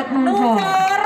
Biak Numfor.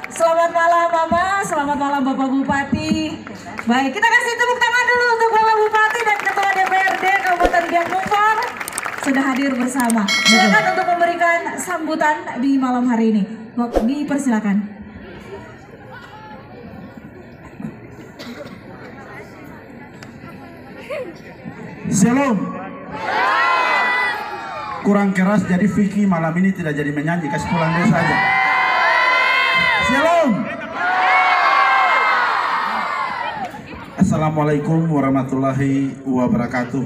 Selamat malam Mama, selamat malam Bapak Bupati. Baik, kita kasih tepuk tangan dulu untuk Bapak Bupati dan Ketua DPRD Kabupaten Biak Numfor sudah hadir bersama. Silakan untuk memberikan sambutan di malam hari ini. Dipersilakan. Shalom. Kurang keras jadi Vicky malam ini tidak jadi menyanyi, kasih pulang desa aja. Shalom. Assalamualaikum warahmatullahi wabarakatuh.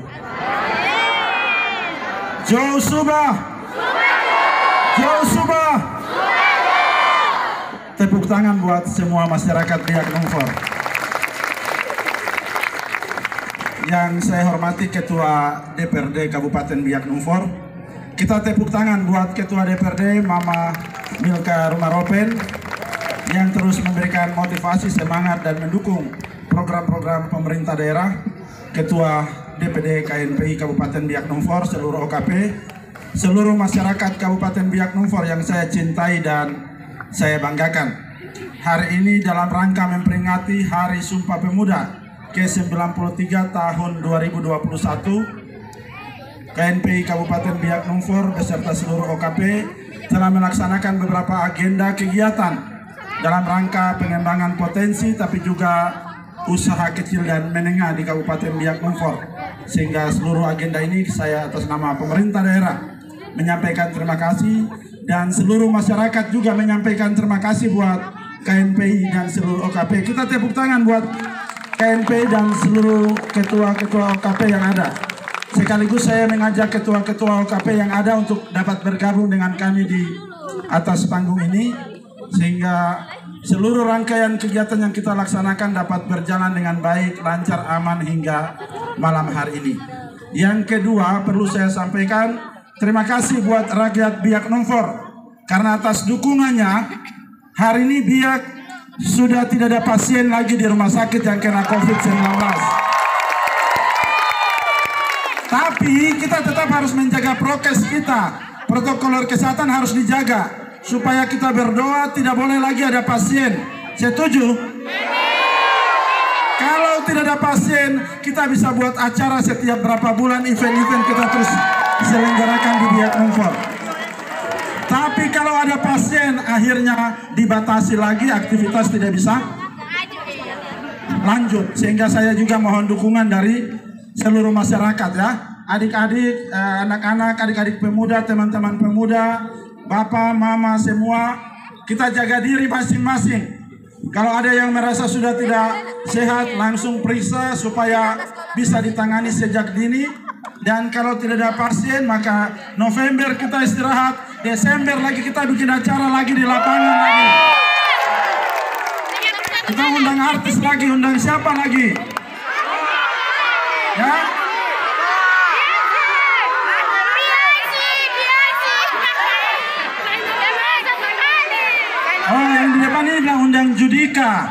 Jauh Subah. Jauh Subah. Tepuk tangan buat semua masyarakat Biak Numfor. Yang saya hormati Ketua DPRD Kabupaten Biak Numfor. Kita tepuk tangan buat Ketua DPRD Mama Milka Rumaropen yang terus memberikan motivasi, semangat dan mendukung program-program pemerintah daerah. Ketua DPD KNPI Kabupaten Biak Numfor, seluruh OKP, seluruh masyarakat Kabupaten Biak Numfor yang saya cintai dan saya banggakan. Hari ini dalam rangka memperingati Hari Sumpah Pemuda ke-93 tahun 2021, KNPI Kabupaten Biak Numfor beserta seluruh OKP telah melaksanakan beberapa agenda kegiatan dalam rangka pengembangan potensi tapi juga usaha kecil dan menengah di Kabupaten Biak Numfor. Sehingga seluruh agenda ini saya atas nama pemerintah daerah menyampaikan terima kasih dan seluruh masyarakat juga menyampaikan terima kasih buat KNPI dan seluruh OKP. Kita tepuk tangan buat KNPI dan seluruh ketua-ketua OKP yang ada. Sekaligus saya mengajak ketua-ketua OKP yang ada untuk dapat bergabung dengan kami di atas panggung ini, sehingga seluruh rangkaian kegiatan yang kita laksanakan dapat berjalan dengan baik, lancar, aman hingga malam hari ini. Yang kedua, perlu saya sampaikan terima kasih buat rakyat Biak Numfor, karena atas dukungannya hari ini Biak sudah tidak ada pasien lagi di rumah sakit yang kena COVID-19. Tapi kita tetap harus menjaga prokes kita, protokol kesehatan harus dijaga supaya kita berdoa tidak boleh lagi ada pasien. Setuju? Kalau tidak ada pasien, kita bisa buat acara setiap berapa bulan, event-event kita terus selenggarakan di Biak Numfor. Tapi kalau ada pasien, akhirnya dibatasi lagi, aktivitas tidak bisa lanjut. Sehingga saya juga mohon dukungan dari seluruh masyarakat ya, adik-adik, anak-anak, adik-adik pemuda, teman-teman pemuda, bapak, mama, semua, kita jaga diri masing-masing. Kalau ada yang merasa sudah tidak sehat, langsung periksa supaya bisa ditangani sejak dini. Dan kalau tidak ada pasien, maka November kita istirahat, Desember lagi kita bikin acara lagi di lapangan lagi. Kita undang artis lagi, undang siapa lagi? Ya? Oh, yang di depan ini bilang undang Judika.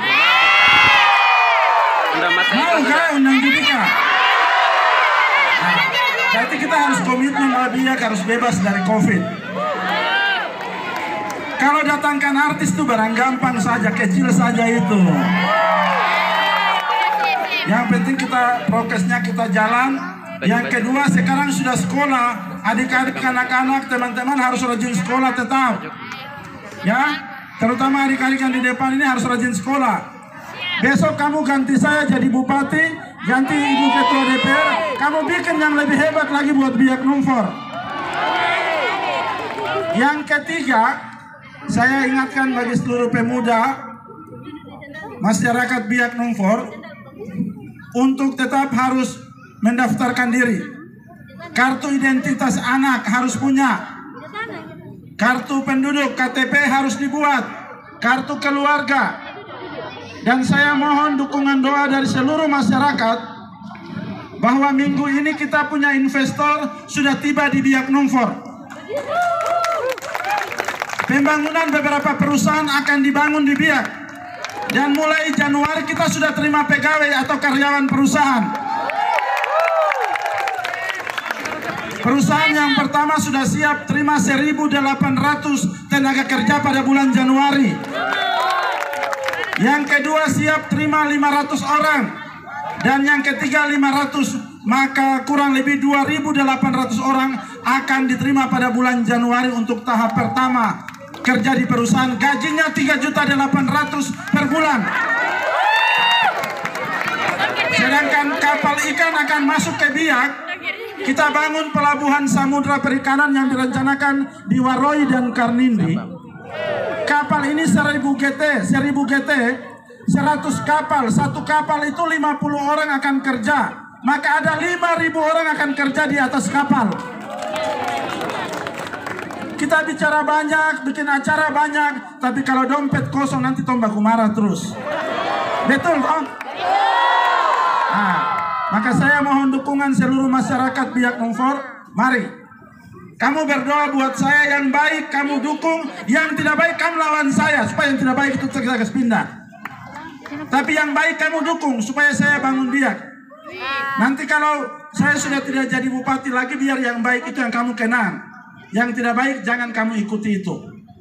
Mau kah undang Judika? Nah, berarti kita harus komitmen bahwa Biak harus bebas dari COVID. Kalau datangkan artis itu barang gampang saja, kecil saja itu. Yang penting kita prokesnya kita jalan. Yang kedua, sekarang sudah sekolah, adik-adik, anak-anak, teman-teman harus rajin sekolah tetap. Ya, terutama adik-adik yang di depan ini harus rajin sekolah. Besok kamu ganti saya jadi bupati, ganti ibu ketua DPR, kamu bikin yang lebih hebat lagi buat Biak Numfor. Yang ketiga, saya ingatkan bagi seluruh pemuda masyarakat Biak Numfor untuk tetap harus mendaftarkan diri. Kartu identitas anak harus punya. Kartu penduduk KTP harus dibuat. Kartu keluarga. Dan saya mohon dukungan doa dari seluruh masyarakat bahwa minggu ini kita punya investor sudah tiba di Biak Numfor. Pembangunan beberapa perusahaan akan dibangun di Biak. Dan mulai Januari kita sudah terima pegawai atau karyawan perusahaan. Perusahaan yang pertama sudah siap terima 1.800 tenaga kerja pada bulan Januari. Yang kedua siap terima 500 orang. Dan yang ketiga 500, maka kurang lebih 2.800 orang akan diterima pada bulan Januari untuk tahap pertama kerja di perusahaan. Gajinya 3.800.000 per bulan. Sedangkan kapal ikan akan masuk ke Biak. Kita bangun pelabuhan samudra perikanan yang direncanakan di Waroi dan Karnindi. Kapal ini 1000 GT, 100 kapal. Satu kapal itu 50 orang akan kerja. Maka ada 5.000 orang akan kerja di atas kapal. Kita bicara banyak, bikin acara banyak, tapi kalau dompet kosong nanti tombak marah terus. Betul toh? Nah, maka saya mohon dukungan seluruh masyarakat Biak Numfor. Mari, kamu berdoa buat saya yang baik, kamu dukung. Yang tidak baik, kamu lawan saya. Supaya yang tidak baik itu kita kasih pindah. Tapi yang baik kamu dukung, supaya saya bangun Biak. Nanti kalau saya sudah tidak jadi bupati lagi, biar yang baik itu yang kamu kenang. Yang tidak baik, jangan kamu ikuti itu.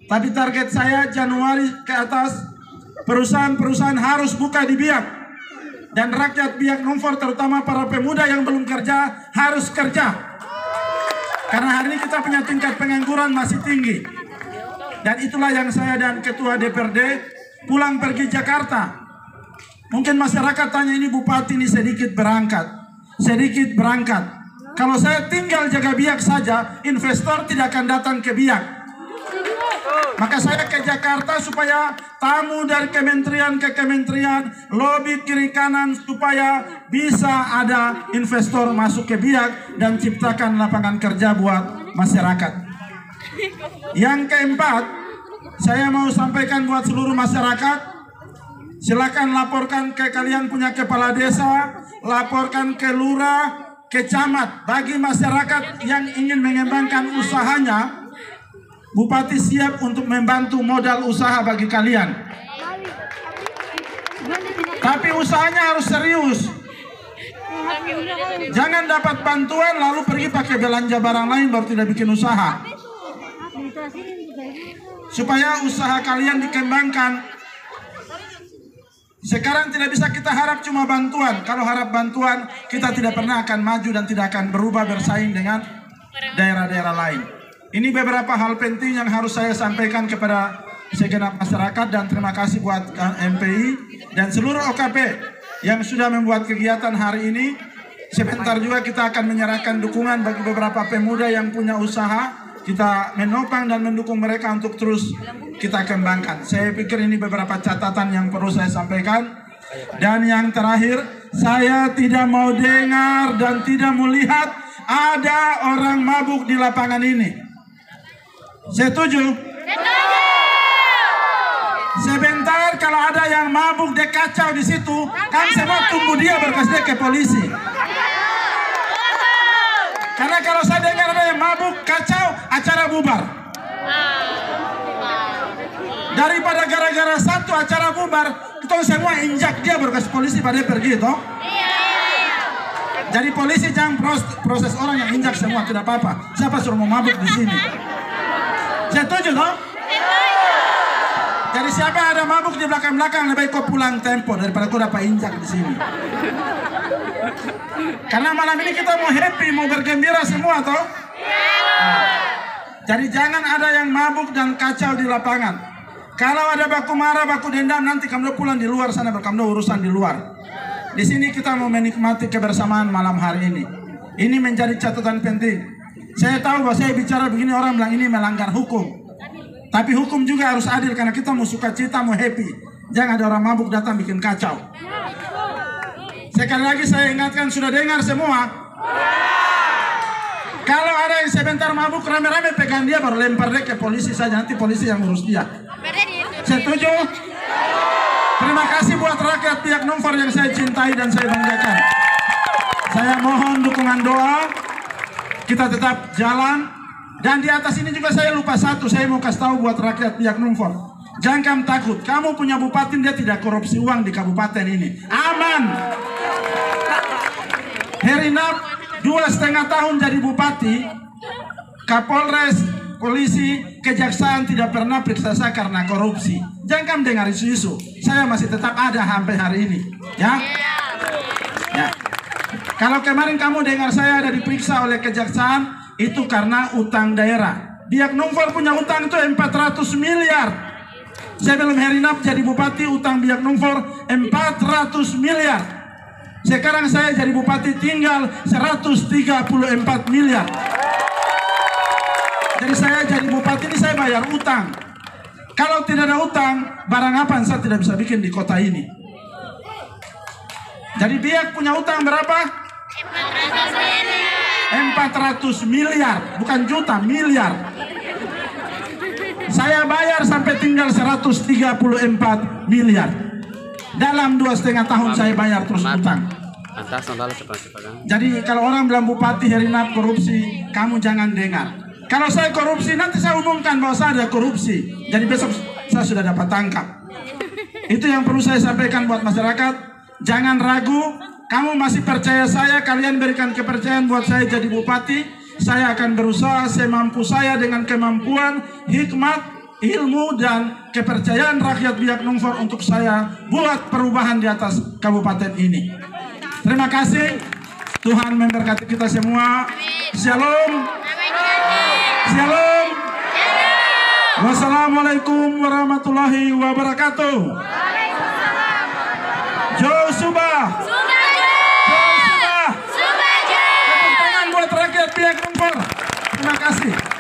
Tapi target saya Januari ke atas, perusahaan-perusahaan harus buka di Biak. Dan rakyat Biak Numfor, terutama para pemuda yang belum kerja, harus kerja. Karena hari ini kita punya tingkat pengangguran masih tinggi. Dan itulah yang saya dan Ketua DPRD pulang pergi Jakarta. Mungkin masyarakat tanya, ini bupati ini sedikit berangkat. Sedikit berangkat. Kalau saya tinggal jaga Biak saja, investor tidak akan datang ke Biak. Maka saya ke Jakarta supaya tamu dari kementerian ke kementerian, lobby kiri kanan supaya bisa ada investor masuk ke Biak dan ciptakan lapangan kerja buat masyarakat. Yang keempat, saya mau sampaikan buat seluruh masyarakat, silakan laporkan ke kalian punya kepala desa, laporkan ke lurah, ke camat. Bagi masyarakat yang ingin mengembangkan usahanya, Bupati siap untuk membantu modal usaha bagi kalian. Tapi usahanya harus serius. Jangan dapat bantuan lalu pergi pakai belanja barang lain baru tidak bikin usaha. Supaya usaha kalian dikembangkan. Sekarang tidak bisa kita harap cuma bantuan. Kalau harap bantuan, kita tidak pernah akan maju dan tidak akan berubah bersaing dengan daerah-daerah lain. Ini beberapa hal penting yang harus saya sampaikan kepada segenap masyarakat, dan terima kasih buat MPI dan seluruh OKP yang sudah membuat kegiatan hari ini. Sebentar juga kita akan menyerahkan dukungan bagi beberapa pemuda yang punya usaha. Kita menopang dan mendukung mereka untuk terus kita kembangkan. Saya pikir ini beberapa catatan yang perlu saya sampaikan. Dan yang terakhir, saya tidak mau dengar dan tidak melihat ada orang mabuk di lapangan ini. Setuju? Setuju. Sebentar kalau ada yang mabuk dia kacau di situ, kan semua tunggu dia berkas dia ke polisi. Karena kalau saya dengar ada yang mabuk kacau, acara bubar. Daripada gara-gara satu acara bubar, kita semua injak dia berkas polisi pada pergi toh. Jadi polisi jangan proses orang yang injak semua, tidak apa-apa. Siapa suruh mau mabuk di sini? Setuju toh? Jadi siapa ada mabuk di belakang-belakang, lebih baik kau pulang tempo daripada kau dapat injak di sini. Karena malam ini kita mau happy, mau bergembira semua toh? Jadi jangan ada yang mabuk dan kacau di lapangan. Kalau ada baku marah, baku dendam, nanti kamu pulang di luar sana, kamu urusan di luar. Di sini kita mau menikmati kebersamaan malam hari ini. Ini menjadi catatan penting. Saya tahu bahwa saya bicara begini orang bilang ini melanggar hukum. Tapi hukum juga harus adil karena kita mau suka cita, mau happy. Jangan ada orang mabuk datang bikin kacau. Sekali lagi saya ingatkan, sudah dengar semua? Kalau ada yang sebentar mabuk, rame-rame pegang dia baru lempar dia ke polisi saja. Nanti polisi yang urus dia. Setuju? Terima kasih buat rakyat Biak Numfor yang saya cintai dan saya banggakan. Saya mohon dukungan doa. Kita tetap jalan. Dan di atas ini juga saya lupa satu. Saya mau kasih tahu buat rakyat Biak Numfor. Jangan kamu takut. Kamu punya bupati, dia tidak korupsi uang di kabupaten ini. Aman. Herinap 2 2,5 tahun jadi bupati, Kapolres, polisi, kejaksaan tidak pernah periksa saya karena korupsi. Jangan dengar isu-isu. Saya masih tetap ada sampai hari ini. Ya. Kalau kemarin kamu dengar saya ada diperiksa oleh kejaksaan, itu karena utang daerah. Biak Numfor punya utang itu 400 miliar. Saya belum herinap jadi bupati, utang Biak Numfor 400 miliar. Sekarang saya jadi bupati tinggal 134 miliar. Jadi saya jadi bupati ini saya bayar utang. Kalau tidak ada utang, barang apa yang saya tidak bisa bikin di kota ini. Jadi Biak punya utang berapa? 400 miliar, bukan juta, miliar. Saya bayar sampai tinggal 134 miliar. Dalam 2,5 tahun saya bayar terus utang. Jadi kalau orang bilang bupati herinap korupsi, kamu jangan dengar. Kalau saya korupsi, nanti saya umumkan bahwa saya ada korupsi. Jadi besok saya sudah dapat tangkap. Itu yang perlu saya sampaikan buat masyarakat. Jangan ragu, kamu masih percaya saya, kalian berikan kepercayaan buat saya jadi bupati. Saya akan berusaha semampu saya dengan kemampuan, hikmat, ilmu, dan kepercayaan rakyat Biak Numfor untuk saya buat perubahan di atas kabupaten ini. Terima kasih. Tuhan memberkati kita semua. Shalom. Shalom. Wassalamualaikum warahmatullahi wabarakatuh. Joe Subah. Tepuk tangan buat rakyat Biak Numfor. Terima kasih.